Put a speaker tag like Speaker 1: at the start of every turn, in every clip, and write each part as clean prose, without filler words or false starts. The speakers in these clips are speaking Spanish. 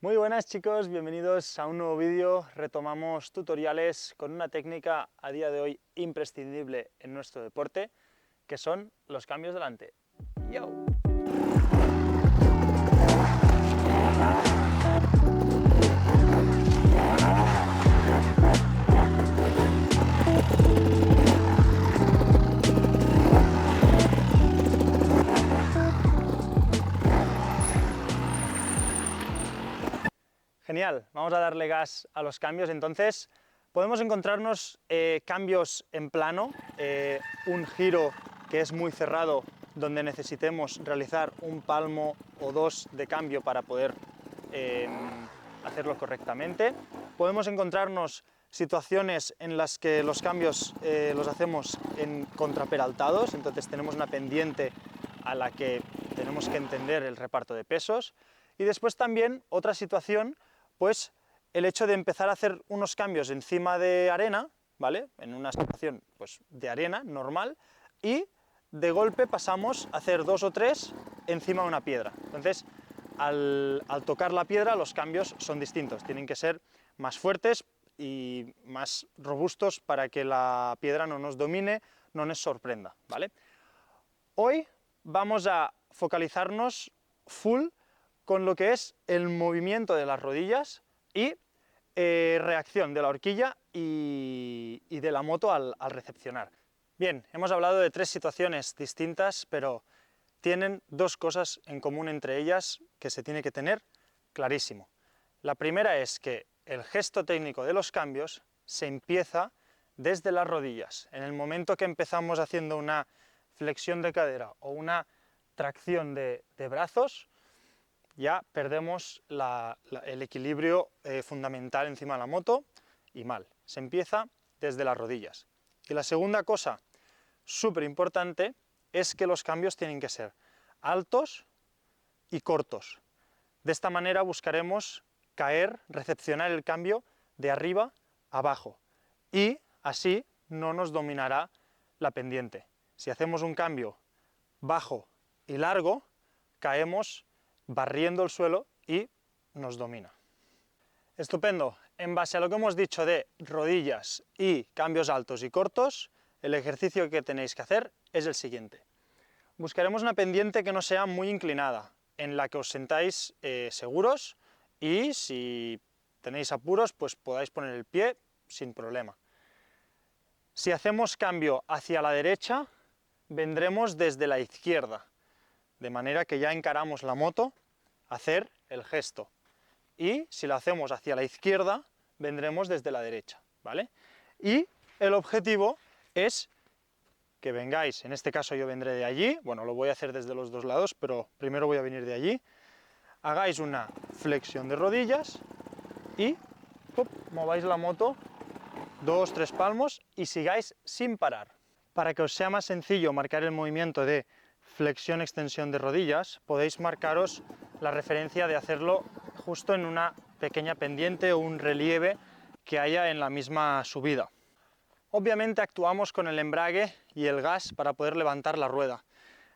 Speaker 1: Muy buenas chicos, bienvenidos a un nuevo vídeo. Retomamos tutoriales con una técnica a día de hoy imprescindible en nuestro deporte, que son los cambios delante. ¡Yo! Genial, vamos a darle gas a los cambios. Entonces podemos encontrarnos cambios en plano, un giro que es muy cerrado donde necesitemos realizar un palmo o dos de cambio para poder hacerlo correctamente. Podemos encontrarnos situaciones en las que los cambios los hacemos en contraperaltados, entonces tenemos una pendiente a la que tenemos que entender el reparto de pesos. Y después también otra situación, pues el hecho de empezar a hacer unos cambios encima de arena, ¿vale? En una situación pues, de arena normal, y de golpe pasamos a hacer dos o tres encima de una piedra. Entonces, al tocar la piedra, los cambios son distintos, tienen que ser más fuertes y más robustos para que la piedra no nos domine, no nos sorprenda, ¿vale? Hoy vamos a focalizarnos full con lo que es el movimiento de las rodillas y reacción de la horquilla y de la moto al recepcionar. Bien, hemos hablado de tres situaciones distintas, pero tienen dos cosas en común entre ellas que se tiene que tener clarísimo. La primera es que el gesto técnico de los cambios se empieza desde las rodillas. En el momento que empezamos haciendo una flexión de cadera o una tracción de brazos, ya perdemos el equilibrio fundamental encima de la moto y mal. Se empieza desde las rodillas. Y la segunda cosa súper importante es que los cambios tienen que ser altos y cortos. De esta manera buscaremos caer, recepcionar el cambio de arriba a abajo y así no nos dominará la pendiente. Si hacemos un cambio bajo y largo, caemos barriendo el suelo y nos domina. Estupendo. En base a lo que hemos dicho de rodillas y cambios altos y cortos, el ejercicio que tenéis que hacer es el siguiente. Buscaremos una pendiente que no sea muy inclinada, en la que os sentáis seguros y si tenéis apuros, pues podáis poner el pie sin problema. Si hacemos cambio hacia la derecha, vendremos desde la izquierda, de manera que ya encaramos la moto a hacer el gesto. Y si lo hacemos hacia la izquierda, vendremos desde la derecha, ¿vale? Y el objetivo es que vengáis, en este caso yo vendré de allí, bueno, lo voy a hacer desde los dos lados, pero primero voy a venir de allí, hagáis una flexión de rodillas y ¡pum!, mováis la moto 2-3 palmos y sigáis sin parar. Para que os sea más sencillo marcar el movimiento de flexión-extensión de rodillas, podéis marcaros la referencia de hacerlo justo en una pequeña pendiente o un relieve que haya en la misma subida. Obviamente actuamos con el embrague y el gas para poder levantar la rueda,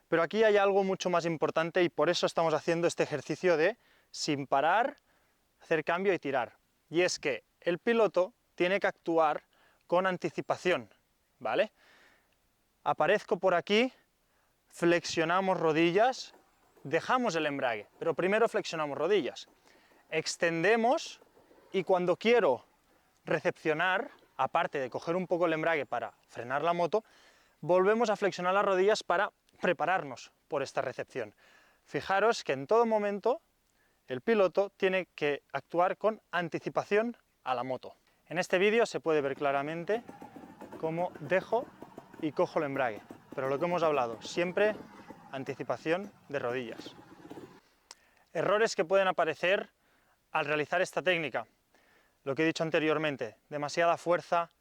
Speaker 1: pero aquí hay algo mucho más importante y por eso estamos haciendo este ejercicio de sin parar, hacer cambio y tirar. Y es que el piloto tiene que actuar con anticipación, ¿vale? Aparezco por aquí, flexionamos rodillas, dejamos el embrague, pero primero flexionamos rodillas, extendemos y cuando quiero recepcionar, aparte de coger un poco el embrague para frenar la moto, volvemos a flexionar las rodillas para prepararnos por esta recepción. Fijaros que en todo momento el piloto tiene que actuar con anticipación a la moto. En este vídeo se puede ver claramente cómo dejo y cojo el embrague, pero lo que hemos hablado, siempre anticipación de rodillas. Errores que pueden aparecer al realizar esta técnica. Lo que he dicho anteriormente, demasiada fuerza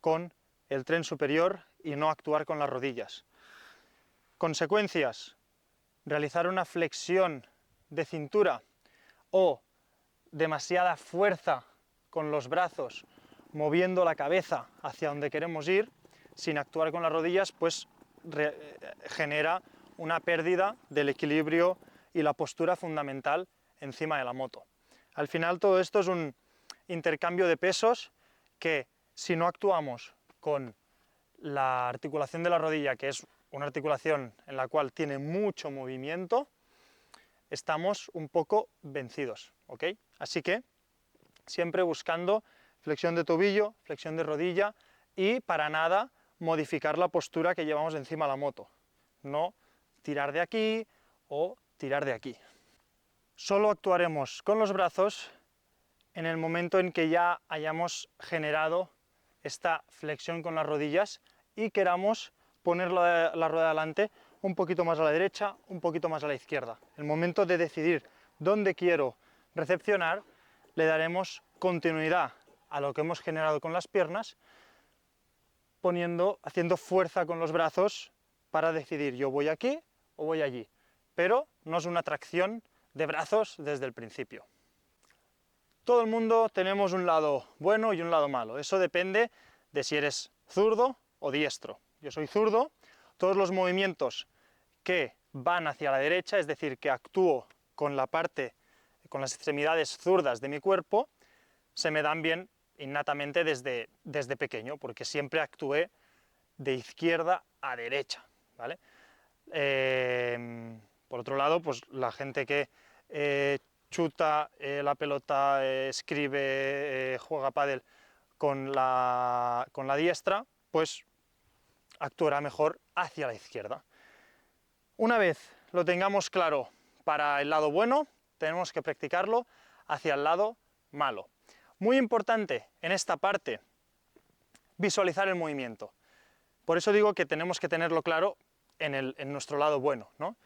Speaker 1: con el tren superior y no actuar con las rodillas. Consecuencias, realizar una flexión de cintura o demasiada fuerza con los brazos moviendo la cabeza hacia donde queremos ir sin actuar con las rodillas, pues genera una pérdida del equilibrio y la postura fundamental encima de la moto. Al final todo esto es un intercambio de pesos que, si no actuamos con la articulación de la rodilla, que es una articulación en la cual tiene mucho movimiento, estamos un poco vencidos, ¿ok? Así que siempre buscando flexión de tobillo, flexión de rodilla y para nada modificar la postura que llevamos encima de la moto. No tirar de aquí o tirar de aquí. Solo actuaremos con los brazos en el momento en que ya hayamos generado esta flexión con las rodillas y queramos poner la rueda delante un poquito más a la derecha, un poquito más a la izquierda. El momento de decidir dónde quiero recepcionar, le daremos continuidad a lo que hemos generado con las piernas, haciendo fuerza con los brazos para decidir yo voy aquí o voy allí, pero no es una tracción de brazos desde el principio. Todo el mundo tenemos un lado bueno y un lado malo, eso depende de si eres zurdo o diestro. Yo soy zurdo, todos los movimientos que van hacia la derecha, es decir, que actúo con las extremidades zurdas de mi cuerpo, se me dan bien innatamente desde pequeño, porque siempre actué de izquierda a derecha, ¿vale? Por otro lado, pues la gente que chuta la pelota, escribe, juega pádel con la diestra, pues actuará mejor hacia la izquierda. Una vez lo tengamos claro para el lado bueno, tenemos que practicarlo hacia el lado malo. Muy importante en esta parte, visualizar el movimiento. Por eso digo que tenemos que tenerlo claro en nuestro lado bueno, ¿no?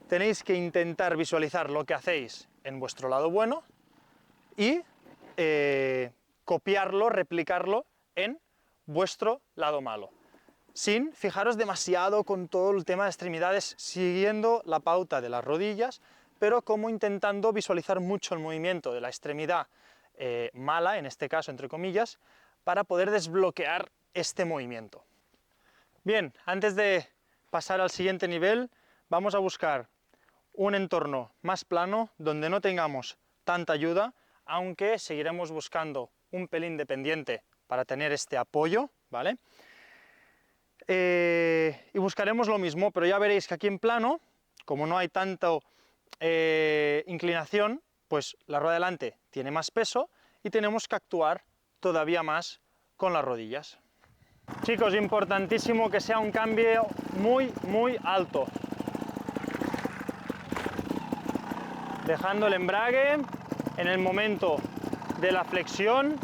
Speaker 1: Tenéis que intentar visualizar lo que hacéis en vuestro lado bueno y copiarlo, replicarlo en vuestro lado malo, sin fijaros demasiado con todo el tema de extremidades, siguiendo la pauta de las rodillas, pero como intentando visualizar mucho el movimiento de la extremidad mala, en este caso entre comillas, para poder desbloquear este movimiento. Bien, antes de pasar al siguiente nivel, vamos a buscar un entorno más plano, donde no tengamos tanta ayuda, aunque seguiremos buscando un pelín de pendiente para tener este apoyo, ¿vale? Y buscaremos lo mismo, pero ya veréis que aquí en plano, como no hay tanta inclinación, pues la rueda delante tiene más peso y tenemos que actuar todavía más con las rodillas. Chicos, importantísimo que sea un cambio muy alto. Dejando el embrague en el momento de la flexión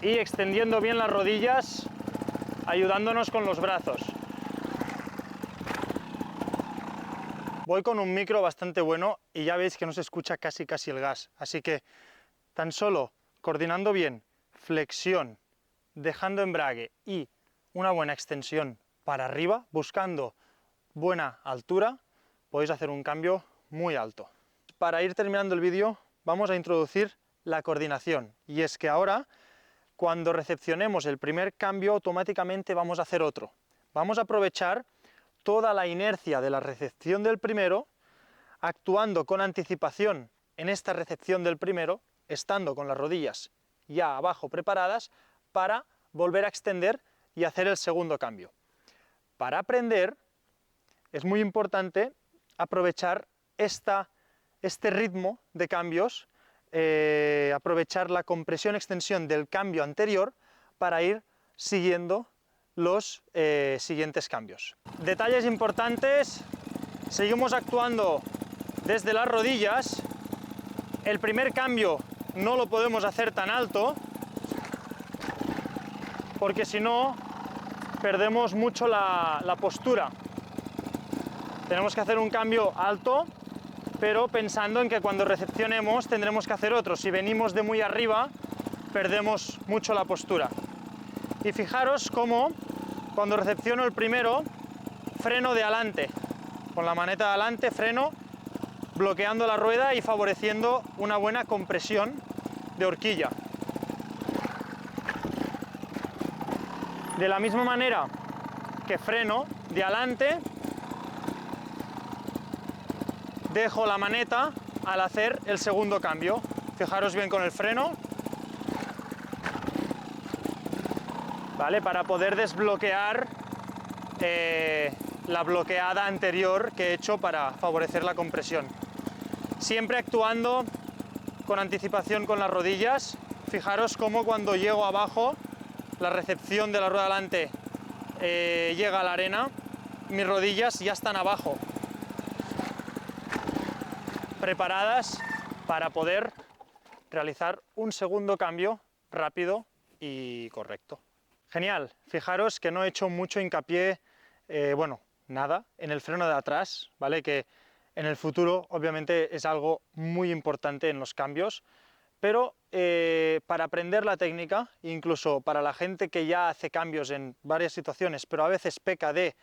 Speaker 1: y extendiendo bien las rodillas, ayudándonos con los brazos. Voy con un micro bastante bueno y ya veis que no se escucha casi el gas, así que tan solo coordinando bien flexión, dejando embrague y una buena extensión para arriba, buscando buena altura, podéis hacer un cambio muy alto. Para ir terminando el vídeo vamos a introducir la coordinación, y es que ahora cuando recepcionemos el primer cambio automáticamente vamos a hacer otro. Vamos a aprovechar toda la inercia de la recepción del primero, actuando con anticipación en esta recepción del primero, estando con las rodillas ya abajo preparadas para volver a extender y hacer el segundo cambio. Para aprender es muy importante aprovechar este ritmo de cambios, aprovechar la compresión-extensión del cambio anterior para ir siguiendo los siguientes cambios. Detalles importantes: seguimos actuando desde las rodillas. El primer cambio no lo podemos hacer tan alto, porque si no perdemos mucho la postura. Tenemos que hacer un cambio alto, pero pensando en que cuando recepcionemos tendremos que hacer otro. Si venimos de muy arriba, perdemos mucho la postura. Y fijaros cómo cuando recepciono el primero, freno de adelante. Con la maneta de adelante freno, bloqueando la rueda y favoreciendo una buena compresión de horquilla. De la misma manera que freno de adelante, dejo la maneta al hacer el segundo cambio. Fijaros bien con el freno, ¿vale? Para poder desbloquear la bloqueada anterior que he hecho para favorecer la compresión. Siempre actuando con anticipación con las rodillas. Fijaros cómo cuando llego abajo, la recepción de la rueda delante llega a la arena, mis rodillas ya están abajo, preparadas para poder realizar un segundo cambio rápido y correcto. Genial, fijaros que no he hecho mucho hincapié, bueno, nada, en el freno de atrás, ¿vale? Que en el futuro obviamente es algo muy importante en los cambios, pero para aprender la técnica, incluso para la gente que ya hace cambios en varias situaciones, pero a veces peca de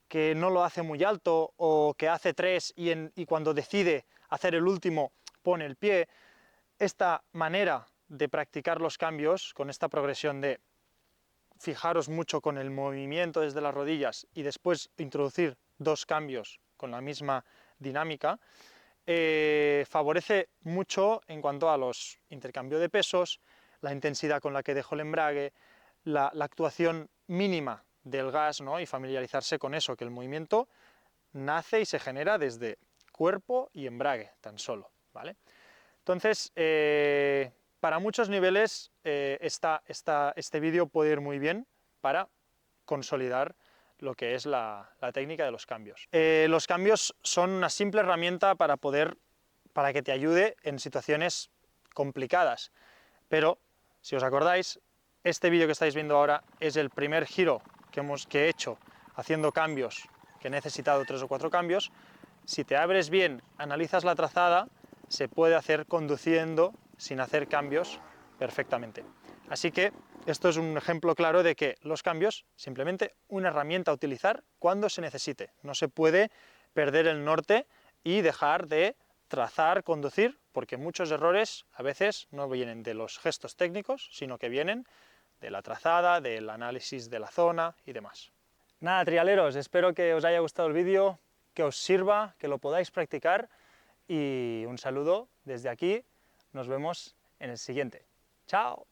Speaker 1: que no lo hace muy alto o que hace 3 y cuando decide hacer el último pone el pie, esta manera de practicar los cambios con esta progresión de fijaros mucho con el movimiento desde las rodillas y después introducir 2 cambios con la misma dinámica, favorece mucho en cuanto a los intercambios de pesos, la intensidad con la que dejo el embrague, la actuación mínima del gas, ¿no? Y familiarizarse con eso, que el movimiento nace y se genera desde cuerpo y embrague tan solo, ¿vale? Entonces, para muchos niveles este vídeo puede ir muy bien para consolidar lo que es la técnica de los cambios. Los cambios son una simple herramienta para que te ayude en situaciones complicadas, pero si os acordáis, este vídeo que estáis viendo ahora es el primer giro que he hecho haciendo cambios, que he necesitado 3 o 4 cambios. Si te abres bien, analizas la trazada, se puede hacer conduciendo sin hacer cambios perfectamente. Así que esto es un ejemplo claro de que los cambios, simplemente una herramienta a utilizar cuando se necesite. No se puede perder el norte y dejar de trazar, conducir, porque muchos errores a veces no vienen de los gestos técnicos, sino que vienen de la trazada, del análisis de la zona y demás. Nada, trialeros, espero que os haya gustado el vídeo, que os sirva, que lo podáis practicar y un saludo desde aquí. Nos vemos en el siguiente. ¡Chao!